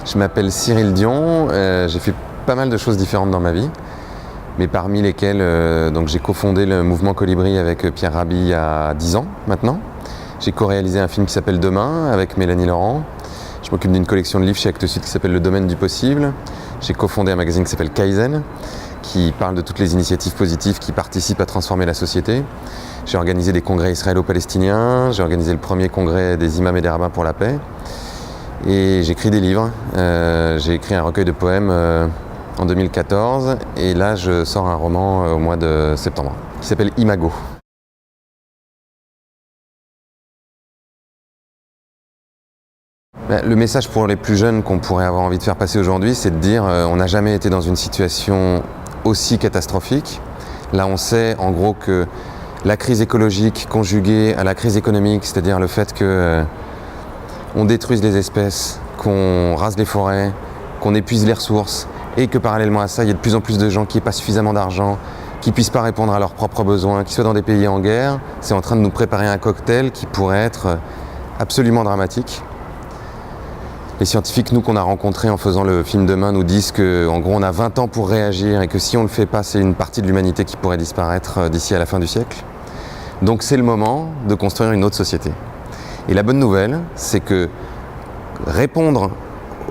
Je m'appelle Cyril Dion, j'ai fait pas mal de choses différentes dans ma vie, mais parmi lesquelles donc j'ai cofondé le mouvement Colibri avec Pierre Rabhi il y a 10 ans maintenant. J'ai co-réalisé un film qui s'appelle Demain avec Mélanie Laurent. Je m'occupe d'une collection de livres chez Actes Sud qui s'appelle Le Domaine du Possible. J'ai cofondé un magazine qui s'appelle Kaizen, qui parle de toutes les initiatives positives qui participent à transformer la société. J'ai organisé des congrès israélo-palestiniens, j'ai organisé le premier congrès des imams et des rabbins pour la paix. Et j'écris des livres. J'ai écrit un recueil de poèmes en 2014 et là je sors un roman au mois de septembre qui s'appelle Imago. Le message pour les plus jeunes qu'on pourrait avoir envie de faire passer aujourd'hui, c'est de dire on n'a jamais été dans une situation aussi catastrophique. Là on sait en gros que la crise écologique conjuguée à la crise économique, c'est-à-dire le fait que on détruise les espèces, qu'on rase les forêts, qu'on épuise les ressources et que parallèlement à ça, il y a de plus en plus de gens qui n'aient pas suffisamment d'argent, qui ne puissent pas répondre à leurs propres besoins, qui soient dans des pays en guerre. C'est en train de nous préparer un cocktail qui pourrait être absolument dramatique. Les scientifiques, nous, qu'on a rencontrés en faisant le film Demain, nous disent qu'en gros, on a 20 ans pour réagir et que si on ne le fait pas, c'est une partie de l'humanité qui pourrait disparaître d'ici à la fin du siècle. Donc c'est le moment de construire une autre société. Et la bonne nouvelle, c'est que répondre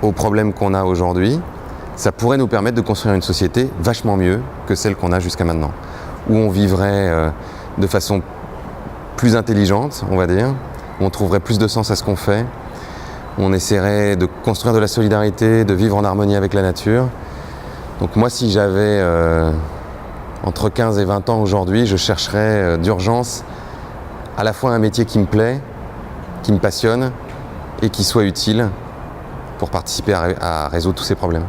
aux problèmes qu'on a aujourd'hui, ça pourrait nous permettre de construire une société vachement mieux que celle qu'on a jusqu'à maintenant, où on vivrait de façon plus intelligente, on va dire, où on trouverait plus de sens à ce qu'on fait, où on essaierait de construire de la solidarité, de vivre en harmonie avec la nature. Donc moi, si j'avais entre 15 et 20 ans aujourd'hui, je chercherais d'urgence à la fois un métier qui me plaît, qui me passionne et qui soit utile pour participer à résoudre tous ces problèmes.